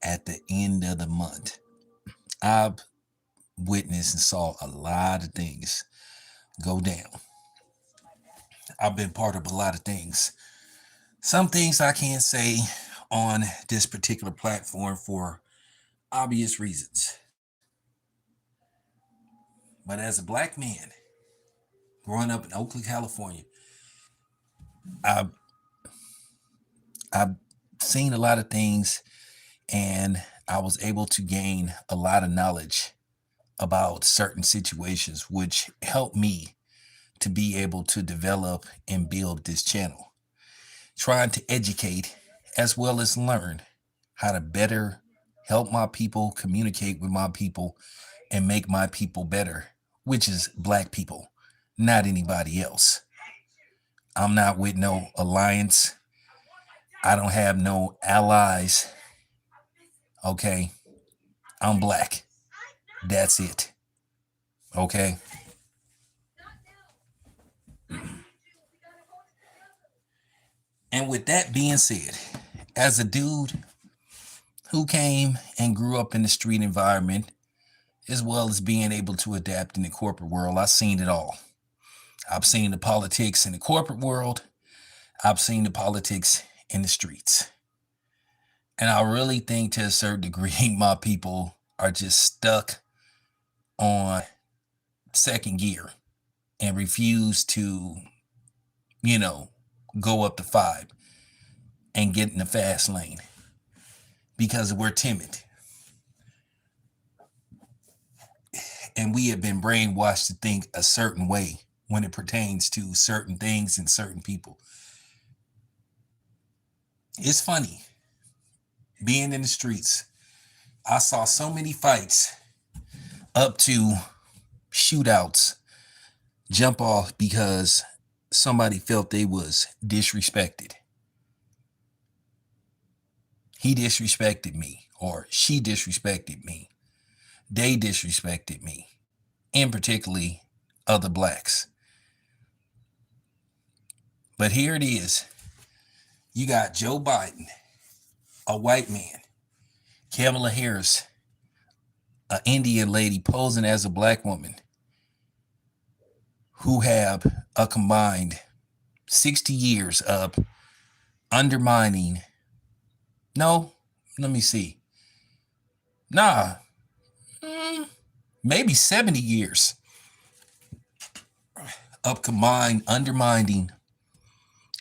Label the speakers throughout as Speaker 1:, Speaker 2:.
Speaker 1: at the end of the month. I've witnessed and saw a lot of things go down. I've been part of a lot of things. Some things I can't say on this particular platform for obvious reasons. But as a black man growing up in Oakland, California, I've, I've seen a lot of things, and I was able to gain a lot of knowledge about certain situations, which helped me to be able to develop and build this channel, trying to educate as well as learn how to better help my people, communicate with my people, and make my people better, which is black people, not anybody else. I'm not with no alliance. I don't have no allies. Okay. I'm black. That's it. Okay. And with that being said, as a dude who came and grew up in the street environment, as well as being able to adapt in the corporate world, I've seen it all. I've seen the politics in the corporate world. I've seen the politics in the streets. And I really think to a certain degree, my people are just stuck on second gear and refuse to, you know, go up to five and get in the fast lane because we're timid. And we have been brainwashed to think a certain way when it pertains to certain things and certain people. It's funny being in the streets. I saw so many fights up to shootouts jump off because somebody felt they was disrespected. He disrespected me, or she disrespected me. They disrespected me, and particularly other blacks. But here it is. You got Joe Biden, a white man, Kamala Harris, an Indian lady posing as a black woman, who have a combined 60 years of undermining. No, let me see. Nah, maybe 70 years of combined undermining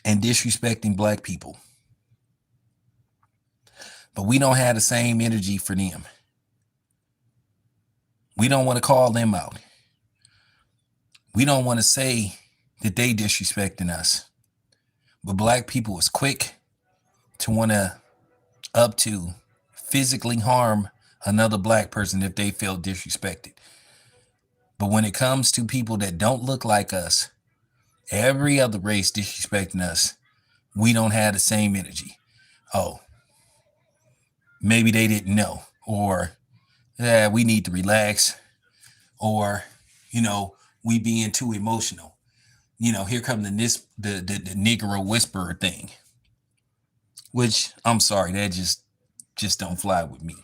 Speaker 1: and disrespecting black people. But we don't have the same energy for them. We don't want to call them out. We don't want to say that they disrespecting us. But black people is quick to want to up to physically harm another black person if they feel disrespected. But when it comes to people that don't look like us, every other race disrespecting us, we don't have the same energy. Oh, maybe they didn't know, or yeah, we need to relax, or we being too emotional. Here come the Negro whisperer thing, which I'm sorry, that just don't fly with me.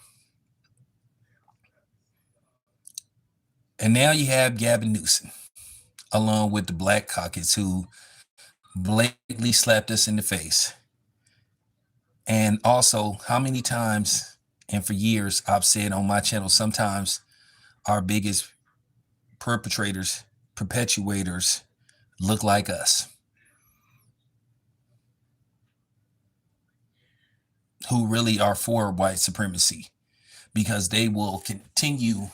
Speaker 1: And now you have Gavin Newsom, along with the Black Caucus, who blatantly slapped us in the face. And also, how many times and for years I've said on my channel, sometimes our biggest perpetuators look like us, who really are for white supremacy, because they will continue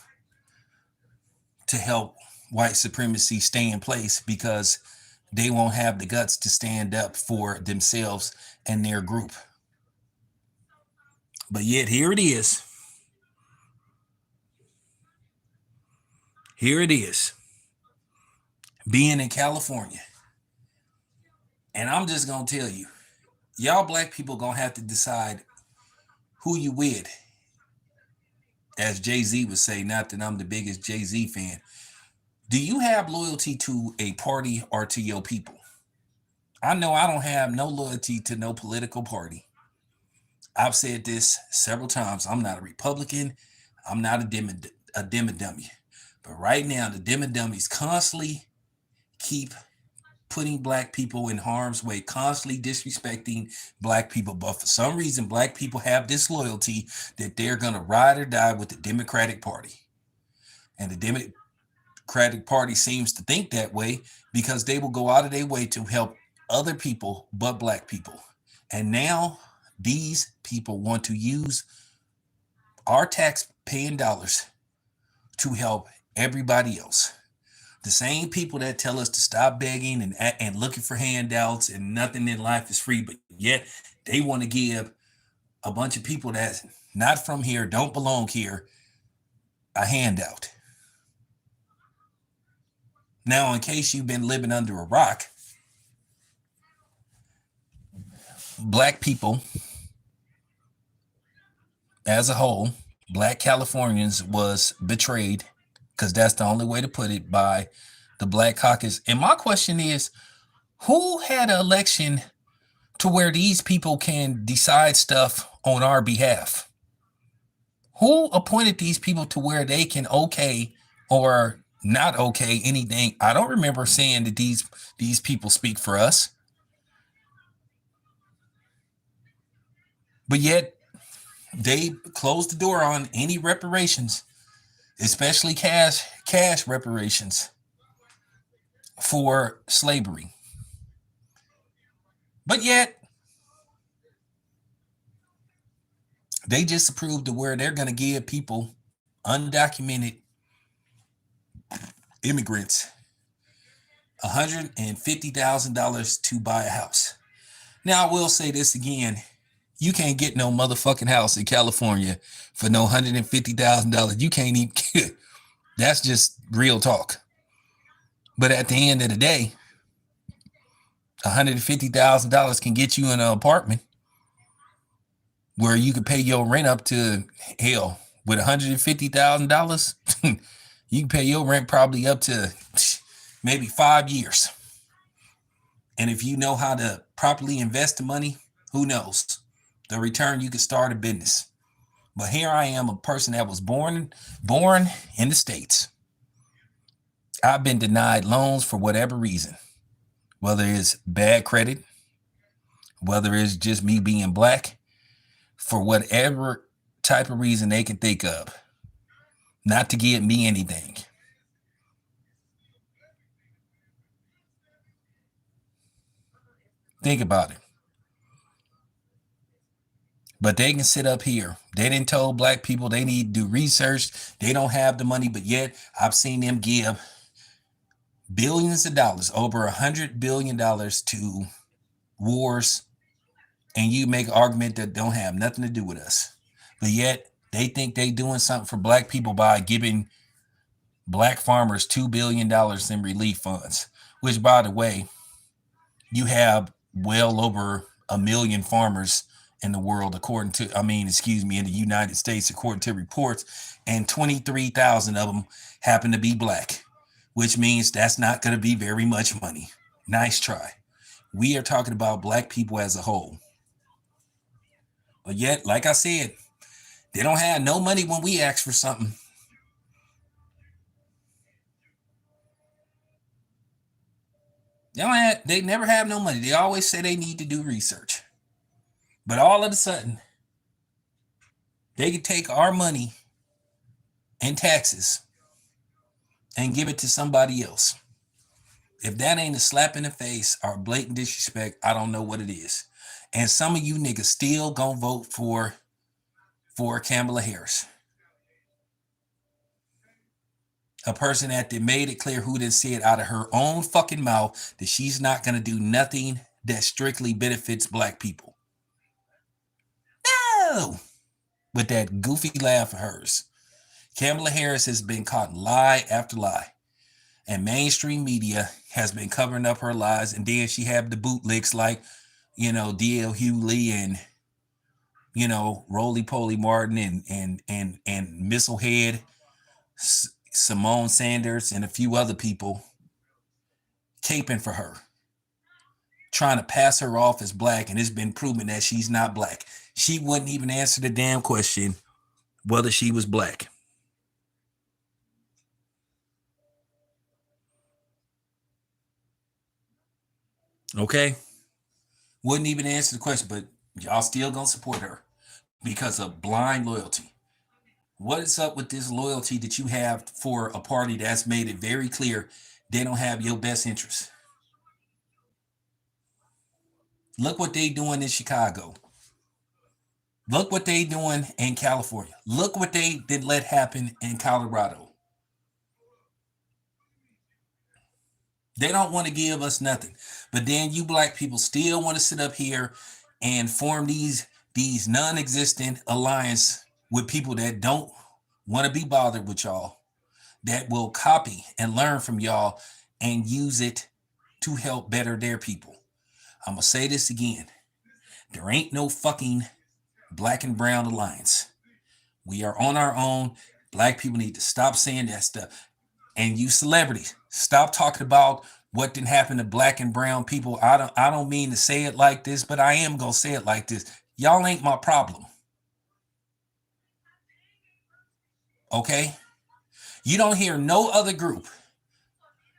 Speaker 1: to help white supremacy stay in place because they won't have the guts to stand up for themselves and their group. But yet here it is. Here it is. Being in California. And I'm just going to tell you, y'all black people going to have to decide who you with. As Jay-Z would say, not that I'm the biggest Jay-Z fan. Do you have loyalty to a party or to your people? I know I don't have no loyalty to no political party. I've said this several times. I'm not a Republican. I'm not a dummy. But right now, the dummies constantly keep putting black people in harm's way, constantly disrespecting black people. But for some reason, black people have this loyalty that they're going to ride or die with the Democratic Party. And the Democratic Party seems to think that way because they will go out of their way to help other people but black people. And now these people want to use our tax paying dollars to help everybody else. The same people that tell us to stop begging and looking for handouts and nothing in life is free, but yet they want to give a bunch of people that's not from here, don't belong here, a handout. Now, in case you've been living under a rock, black people as a whole, black Californians was betrayed, because that's the only way to put it, by the Black Caucus. And my question is, who had an election to where these people can decide stuff on our behalf? Who appointed these people to where they can okay or not okay anything? I don't remember saying that these people speak for us. But yet they closed the door on any reparations, especially cash reparations for slavery. But yet they just approved of where they're going to give people, undocumented immigrants, $150,000 to buy a house. Now, I will say this again. You can't get no motherfucking house in California for no $150,000. You can't even get. That's just real talk. But at the end of the day, $150,000 can get you in an apartment where you can pay your rent up to, hell, with $150,000, you can pay your rent probably up to maybe 5 years. And if you know how to properly invest the money, who knows? The return, you could start a business. But here I am, a person that was born in the States. I've been denied loans for whatever reason, whether it's bad credit, whether it's just me being black, for whatever type of reason they can think of, not to give me anything. Think about it. But they can sit up here. They didn't tell black people they need to do research. They don't have the money, but yet I've seen them give billions of dollars, over $100 billion to wars. And you make an argument that don't have nothing to do with us. But yet they think they doing something for black people by giving black farmers $2 billion in relief funds, which, by the way, you have well over 1 million farmers in the world, in the United States, according to reports, and 23,000 of them happen to be black, which means that's not going to be very much money. Nice try. We are talking about black people as a whole. But yet, like I said, they don't have no money when we ask for something. They never have no money. They always say they need to do research. But all of a sudden, they can take our money and taxes and give it to somebody else. If that ain't a slap in the face or blatant disrespect, I don't know what it is. And some of you niggas still gonna vote for Kamala Harris. A person that made it clear, who done said out of her own fucking mouth that she's not gonna do nothing that strictly benefits black people. No! With that goofy laugh of hers. Kamala Harris has been caught lie after lie. And mainstream media has been covering up her lies. And then she had the bootlicks like, D.L. Hughley and, Roly Poly Martin and Misslehead, Simone Sanders, and a few other people caping for her, trying to pass her off as black. And it's been proven that she's not black. She wouldn't even answer the damn question whether she was black. Okay? Wouldn't even answer the question, but y'all still gonna support her because of blind loyalty. What is up with this loyalty that you have for a party that's made it very clear they don't have your best interest? Look what they doing in Chicago. Look what they doing in California. Look what they did let happen in Colorado. They don't want to give us nothing. But then you black people still want to sit up here and form these non-existent alliance with people that don't want to be bothered with y'all, that will copy and learn from y'all and use it to help better their people. I'm going to say this again. There ain't no fucking black and brown alliance. We are on our own. Black people need to stop saying that stuff. And you celebrities, stop talking about what didn't happen to black and brown people. I don't mean to say it like this, but I am gonna say it like this. Y'all ain't my problem. Okay? You don't hear no other group.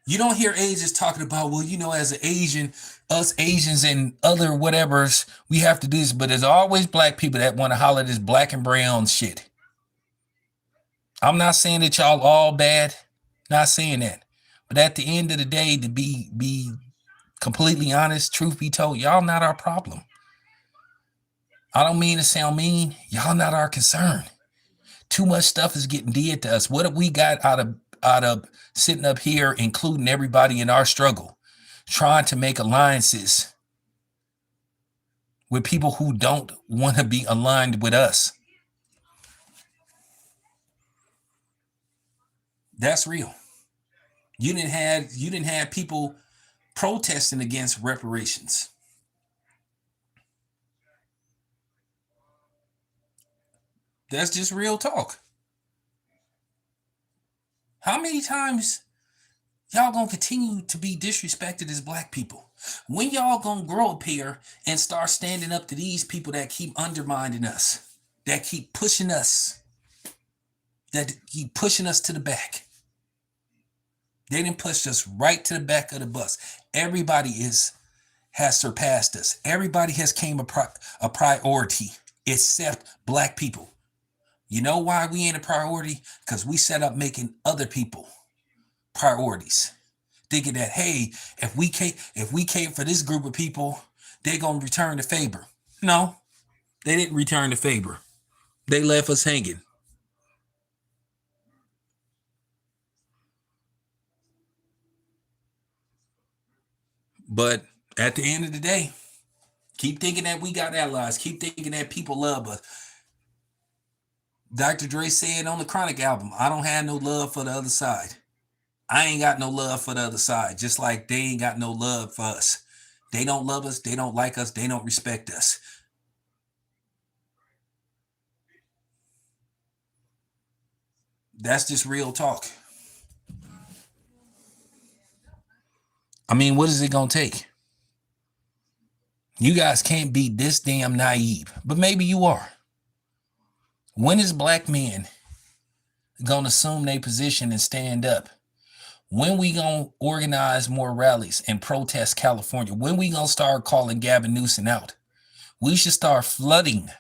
Speaker 1: You don't hear Asians talking about, well, you know, as an Asian, us Asians and other whatevers, we have to do this. But there's always black people that want to holler this black and brown shit. I'm not saying that y'all all bad. Not saying that. But at the end of the day, to be completely honest, truth be told, y'all not our problem. I don't mean to sound mean. Y'all not our concern. Too much stuff is getting did to us. What have we got out of sitting up here, including everybody in our struggle, trying to make alliances with people who don't want to be aligned with us? That's real. You didn't have people protesting against reparations. That's just real talk. How many times y'all gonna continue to be disrespected as black people? When y'all gonna grow up here and start standing up to these people that keep undermining us, that keep pushing us to the back? They didn't push us right to the back of the bus. Everybody has surpassed us. Everybody has came a priority except black people. You know why we ain't a priority? Because we set up making other people priorities, thinking that, hey, if we came for this group of people, they're gonna return the favor. No, they didn't return the favor. They left us hanging. But at the end of the day, keep thinking that we got allies. Keep thinking that people love us. Dr. Dre said on the Chronic album, I don't have no love for the other side. I ain't got no love for the other side, just like they ain't got no love for us. They don't love us. They don't like us. They don't respect us. That's just real talk. I mean, what is it going to take? You guys can't be this damn naive, but maybe you are. When is black men going to assume their position and stand up? When we going to organize more rallies and protest California? When we going to start calling Gavin Newsom out? We should start flooding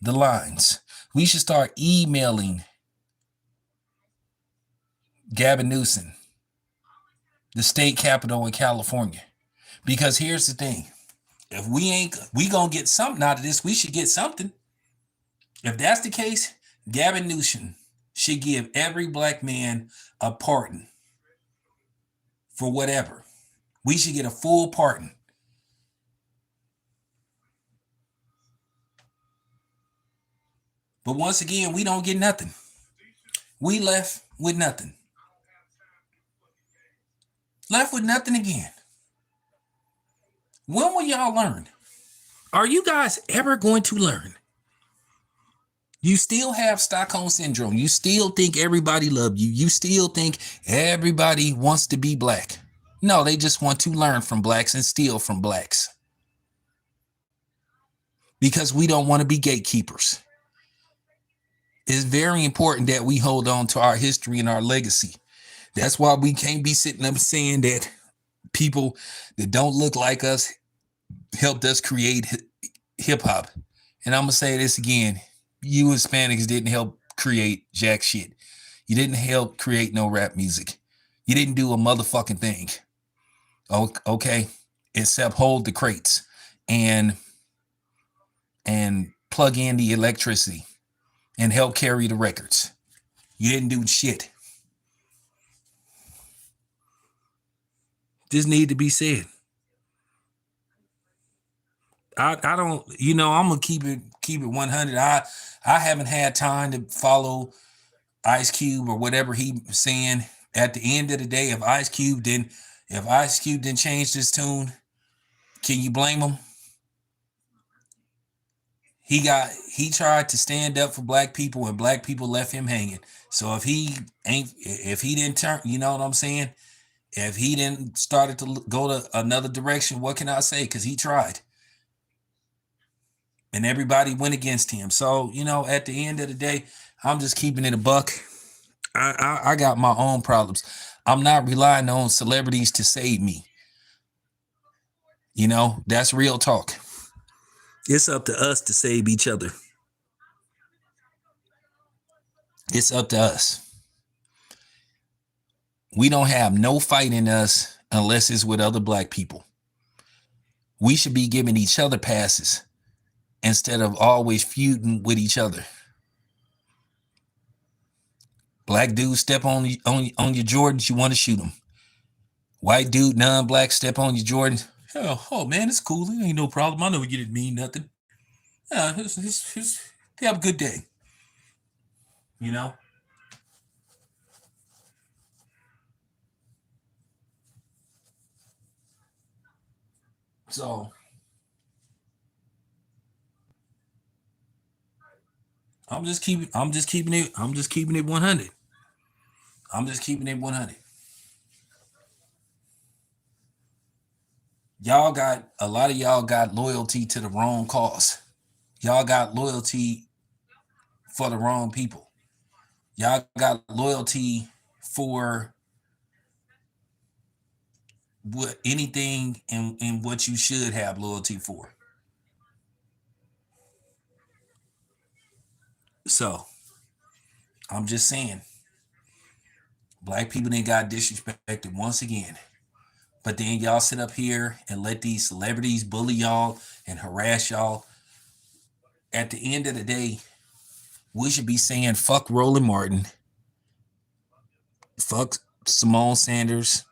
Speaker 1: the lines. We should start emailing Gavin Newsom, the state capital in California. Because here's the thing. If we gonna get something out of this, we should get something. If that's the case, Gavin Newsom should give every black man a pardon for whatever. We should get a full pardon. But once again, we don't get nothing. We left with nothing. Left with nothing again. When will y'all learn? Are you guys ever going to learn? You still have Stockholm Syndrome. You still think everybody loves you. You still think everybody wants to be black. No, they just want to learn from blacks and steal from blacks. because we don't want to be gatekeepers. It's very important that we hold on to our history and our legacy. That's why we can't be sitting up saying that people that don't look like us helped us create hip hop. And I'm going to say this again. You Hispanics didn't help create jack shit. You didn't help create no rap music. You didn't do a motherfucking thing. Okay? Except hold the crates and plug in the electricity and help carry the records. You didn't do shit. This need to be said. I don't, I'm gonna keep it 100. I haven't had time to follow Ice Cube or whatever he's saying. At the end of the day, if Ice Cube didn't change this tune, can you blame him? He tried to stand up for black people and black people left him hanging. So if he didn't turn, you know what I'm saying? If he didn't started to go to another direction, what can I say? Because he tried. And everybody went against him. So, at the end of the day, I'm just keeping it a buck. I got my own problems. I'm not relying on celebrities to save me. That's real talk. It's up to us to save each other. It's up to us. We don't have no fight in us unless it's with other black people. We should be giving each other passes instead of always feuding with each other. Black dude step on your Jordans, you want to shoot him. White dude, non-black, step on your Jordans. Oh man, it's cool. It ain't no problem. I know you didn't mean nothing. Have a good day. So I'm just keeping it 100. I'm just keeping it 100. A lot of y'all got loyalty to the wrong cause. Y'all got loyalty for the wrong people. Y'all got loyalty for anything in what you should have loyalty for. So I'm just saying, black people then got disrespected once again. But then y'all sit up here and let these celebrities bully y'all and harass y'all. At the end of the day, we should be saying fuck Roland Martin, fuck Simone Sanders,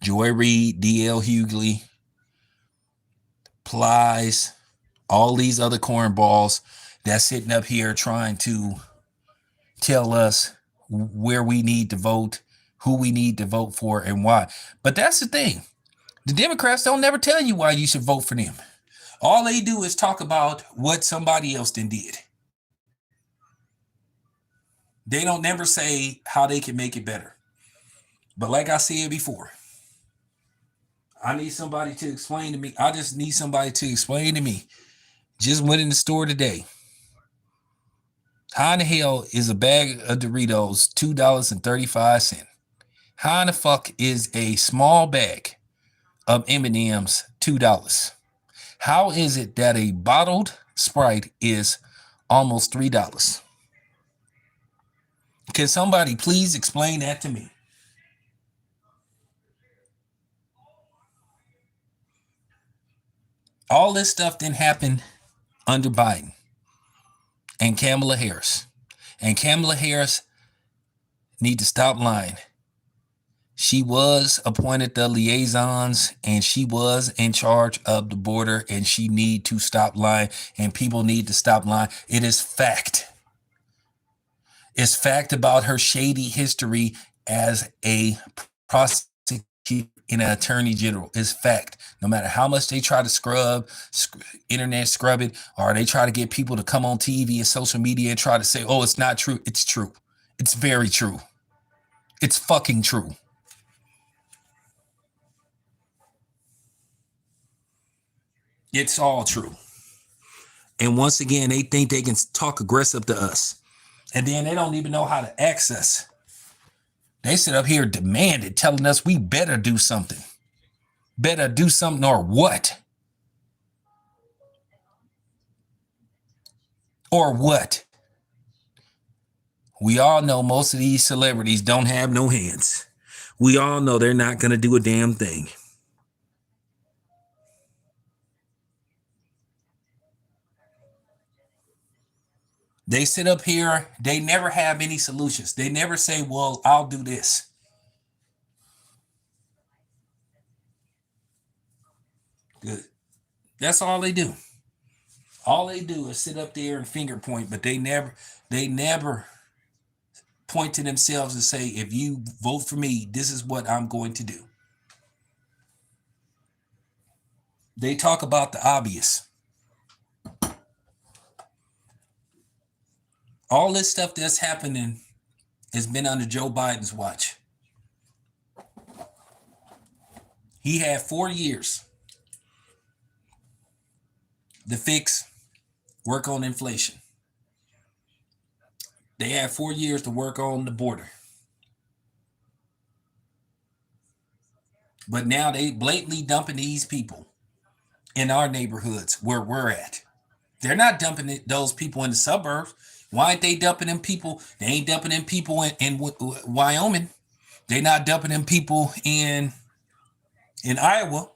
Speaker 1: Joy Reid, D.L. Hughley, Plies, all these other cornballs that's sitting up here trying to tell us where we need to vote, who we need to vote for, and why. But that's the thing. The Democrats don't never tell you why you should vote for them. All they do is talk about what somebody else done did. They don't never say how they can make it better. But like I said before, I need somebody to explain to me. I just need somebody to explain to me. Just went in the store today. How in the hell is a bag of Doritos $2.35? How in the fuck is a small bag of M&Ms $2? How is it that a bottled Sprite is almost $3? Can somebody please explain that to me? All this stuff didn't happen under Biden and Kamala Harris. And Kamala Harris need to stop lying. She was appointed the liaisons and she was in charge of the border, and she need to stop lying, and people need to stop lying. It is fact. It's fact about her shady history as a prosecutor and an attorney general. It's fact. No matter how much they try to internet scrub it, or they try to get people to come on TV and social media and try to say, oh, it's not true. It's true. It's very true. It's fucking true. It's all true. And once again, they think they can talk aggressive to us. And then they don't even know how to access. They sit up here demanding, telling us we better do something. Better do something or what? Or what? We all know most of these celebrities don't have no hands. We all know they're not going to do a damn thing. They sit up here, they never have any solutions. They never say, well, I'll do this. Good. That's all they do. All they do is sit up there and finger point, but they never point to themselves and say, if you vote for me, this is what I'm going to do. They talk about the obvious. All this stuff that's happening has been under Joe Biden's watch. He had 4 years to work on inflation. They had 4 years to work on the border. But now they blatantly dumping these people in our neighborhoods where we're at. They're not dumping those people in the suburbs. Why ain't they dumping them people? They ain't dumping them people in Wyoming. They're not dumping them people in Iowa.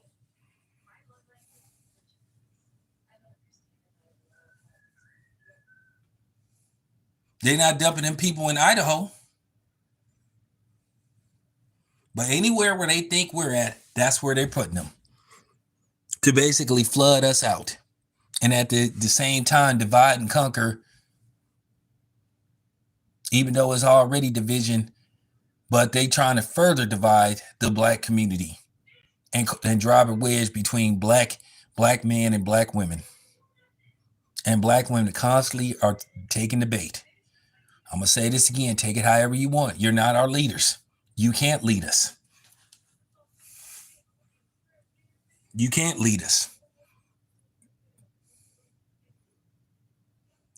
Speaker 1: They're not dumping them people in Idaho. But anywhere where they think we're at, that's where they're putting them. To basically flood us out. And at the same time, divide and conquer, even though it's already division, but they trying to further divide the black community and drive a wedge between black men and black women. And black women constantly are taking the bait. I'm going to say this again, take it however you want. You're not our leaders. You can't lead us. You can't lead us.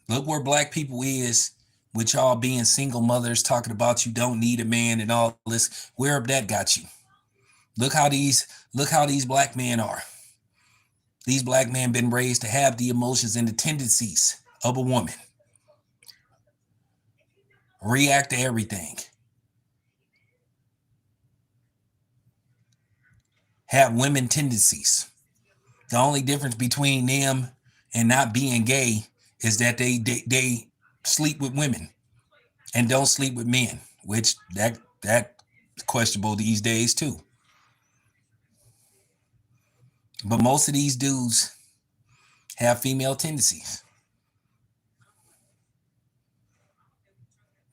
Speaker 1: Look where black people is with y'all being single mothers, talking about you don't need a man and all this. Where that got you? Look how these black men are. These black men been raised to have the emotions and the tendencies of a woman. React to everything. Have women tendencies. The only difference between them and not being gay is that they sleep with women and don't sleep with men, which that's questionable these days too. But most of these dudes have female tendencies.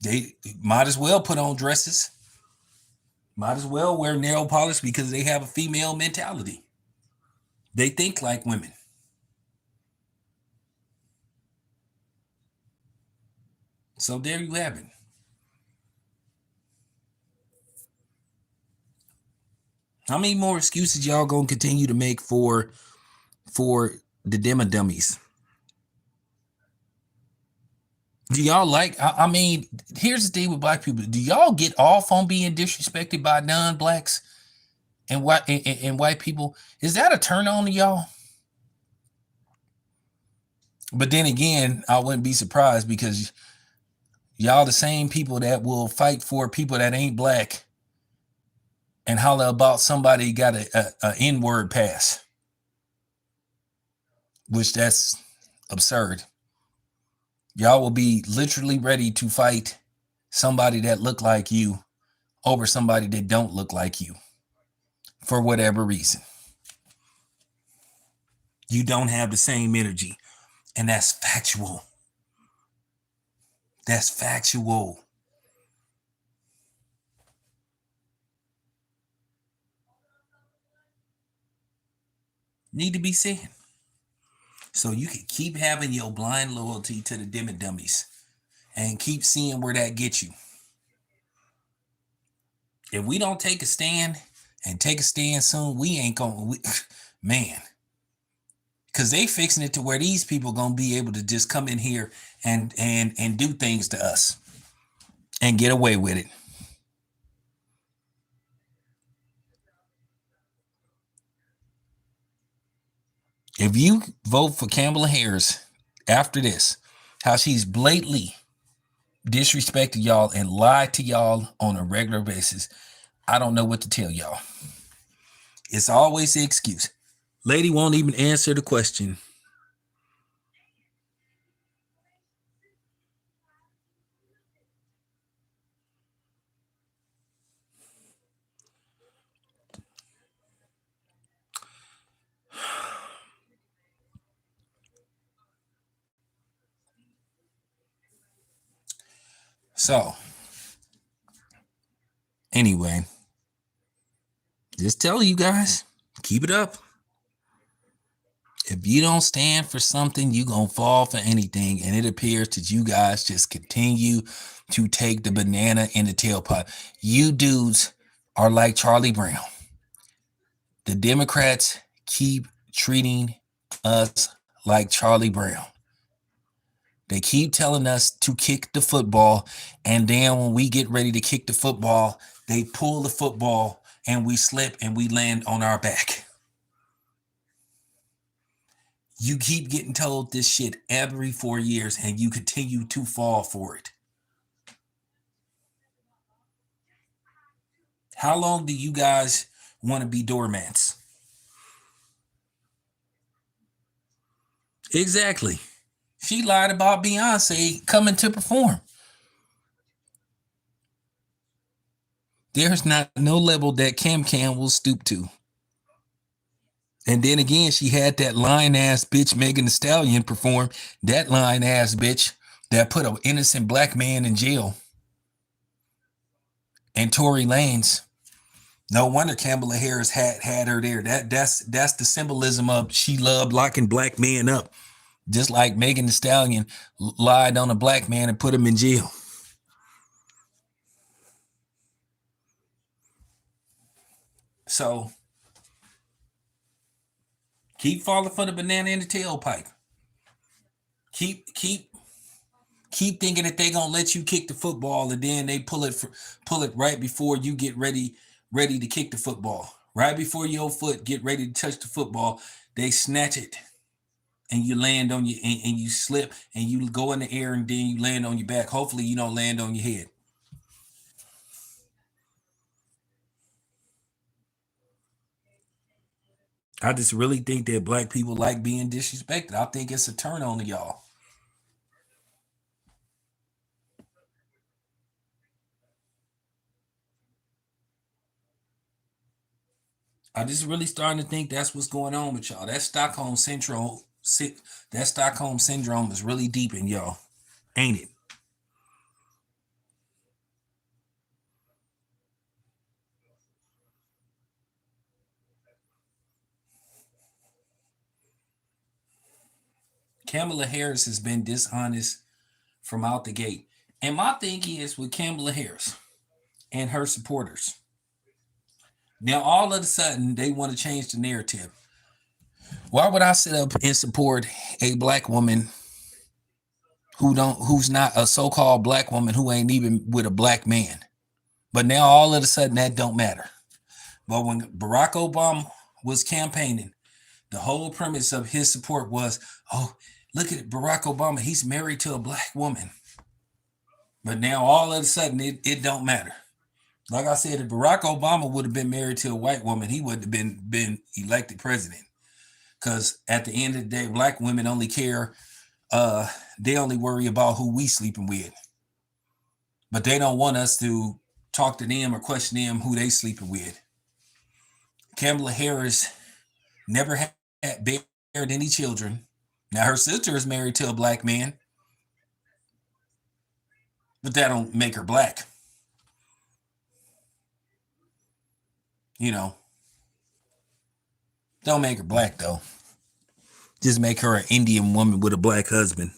Speaker 1: They might as well put on dresses. Might as well wear nail polish because they have a female mentality. They think like women. So there you have it. How many more excuses y'all gonna continue to make for the dummies? Do y'all like? I mean, here's the thing with black people. Do y'all get off on being disrespected by non-blacks and white people? Is that a turn on to y'all? But then again, I wouldn't be surprised because y'all the same people that will fight for people that ain't black and holler about somebody got a N-word pass, which that's absurd. Y'all will be literally ready to fight somebody that look like you over somebody that don't look like you for whatever reason. You don't have the same energy, and that's factual. That's factual. Need to be said. So you can keep having your blind loyalty to the dummies and keep seeing where that gets you. If we don't take a stand and take a stand soon, we ain't going, man. Because they fixing it to where these people gonna be able to just come in here and do things to us and get away with it. If you vote for Kamala Harris after this, how she's blatantly disrespected y'all and lied to y'all on a regular basis, I don't know what to tell y'all. It's always the excuse. Lady won't even answer the question. So, anyway, just tell you guys, keep it up. If you don't stand for something, you're going to fall for anything. And it appears that you guys just continue to take the banana in the tailpipe. You dudes are like Charlie Brown. The Democrats keep treating us like Charlie Brown. They keep telling us to kick the football, and then when we get ready to kick the football, they pull the football and we slip and we land on our back. You keep getting told this shit every 4 years and you continue to fall for it. How long do you guys want to be doormats? Exactly. She lied about Beyonce coming to perform. There's not no level that Cam will stoop to. And then again, she had that lying ass bitch Megan Thee Stallion perform. That lying ass bitch that put an innocent black man in jail. And Tory Lanez. No wonder Kamala Harris had her there. That's the symbolism of she loved locking black men up. Just like Megan Thee Stallion lied on a black man and put him in jail. So keep falling for the banana in the tailpipe. Keep thinking that they gonna let you kick the football, and then they pull it right before you get ready to kick the football. Right before your foot get ready to touch the football, they snatch it, and you land on you and you slip and you go in the air and then you land on your back. Hopefully you don't land on your head. I just really think that black people like being disrespected. I think it's a turn on to y'all. I just really starting to think that's what's going on with y'all. That Stockholm syndrome is really deep in y'all, ain't it? Kamala Harris has been dishonest from out the gate. And my thing is with Kamala Harris and her supporters. Now all of a sudden they want to change the narrative. Why would I sit up and support a black woman who's not a so-called black woman who ain't even with a black man? But now all of a sudden that don't matter. But when Barack Obama was campaigning, the whole premise of his support was, oh, look at Barack Obama. He's married to a black woman. But now all of a sudden it don't matter. Like I said, if Barack Obama would have been married to a white woman, he would have been elected president. Because at the end of the day, black women only care, they only worry about who we sleeping with. But they don't want us to talk to them or question them who they sleeping with. Kamala Harris never had bared any children. Now her sister is married to a black man, but that don't make her black. You know, don't make her black though. Just make her an Indian woman with a black husband.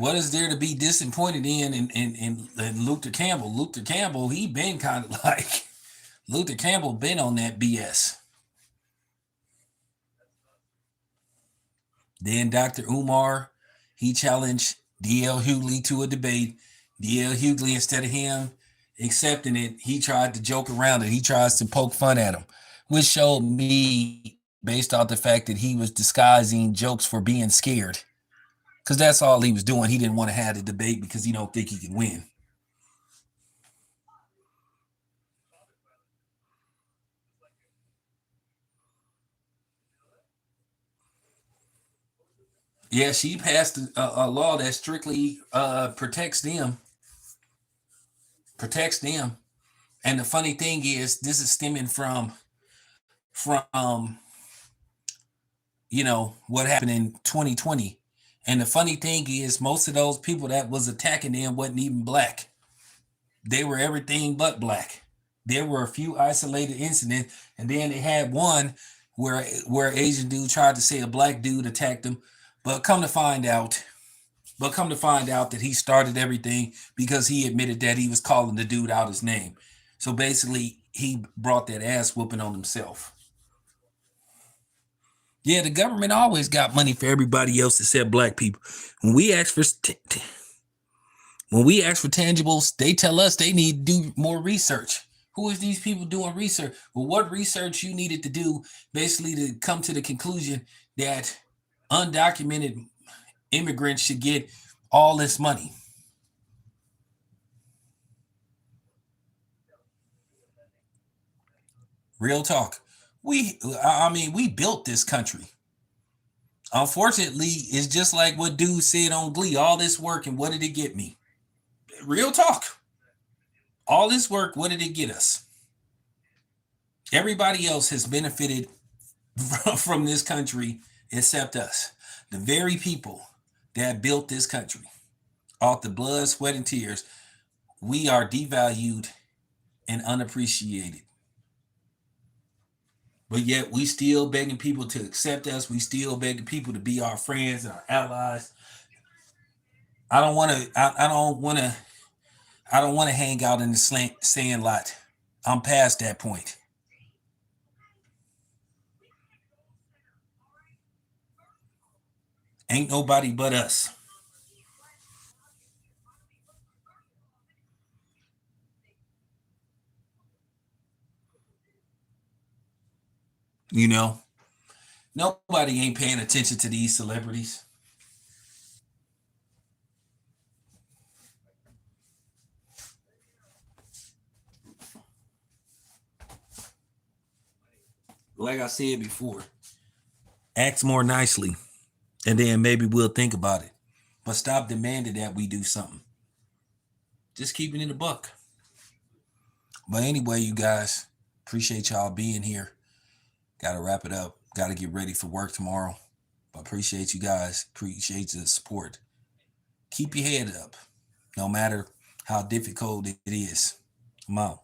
Speaker 1: what is there to be disappointed in Luther Campbell? Luther Campbell, he been kind of like Luther Campbell been on that BS. Then Dr. Umar, he challenged D.L. Hughley to a debate. D.L. Hughley, instead of him accepting it, he tried to joke around it. He tries to poke fun at him, which showed me, based off the fact that he was disguising jokes for being scared, because that's all he was doing. He didn't want to have the debate because he don't think he can win. Yeah, she passed a law that strictly protects them. Protects them. And the funny thing is, this is stemming from what happened in 2020. And the funny thing is, most of those people that was attacking them wasn't even black. They were everything but black. There were a few isolated incidents, and then they had one where Asian dude tried to say a black dude attacked him, but come to find out that he started everything because he admitted that he was calling the dude out his name. So basically, he brought that ass whooping on himself. Yeah, the government always got money for everybody else except black people. When we ask for tangibles, they tell us they need to do more research. Who is these people doing research? Well, what research you needed to do basically to come to the conclusion that undocumented immigrants should get all this money? Real talk. We built this country. Unfortunately, it's just like what dude said on Glee. All this work, and what did it get me? Real talk. All this work, what did it get us? Everybody else has benefited from this country except us. The very people that built this country, off the blood, sweat, and tears, we are devalued and unappreciated. But yet we still begging people to accept us. We still begging people to be our friends and our allies. I don't want to. I don't want to. I don't want to hang out in the sand lot. I'm past that point. Ain't nobody but us. You know, nobody ain't paying attention to these celebrities. Like I said before, ask more nicely, and then maybe we'll think about it. But stop demanding that we do something. Just keeping it a buck. But anyway, you guys, appreciate y'all being here. Got to wrap it up. Got to get ready for work tomorrow. But appreciate you guys. Appreciate the support. Keep your head up, no matter how difficult it is. I'm out.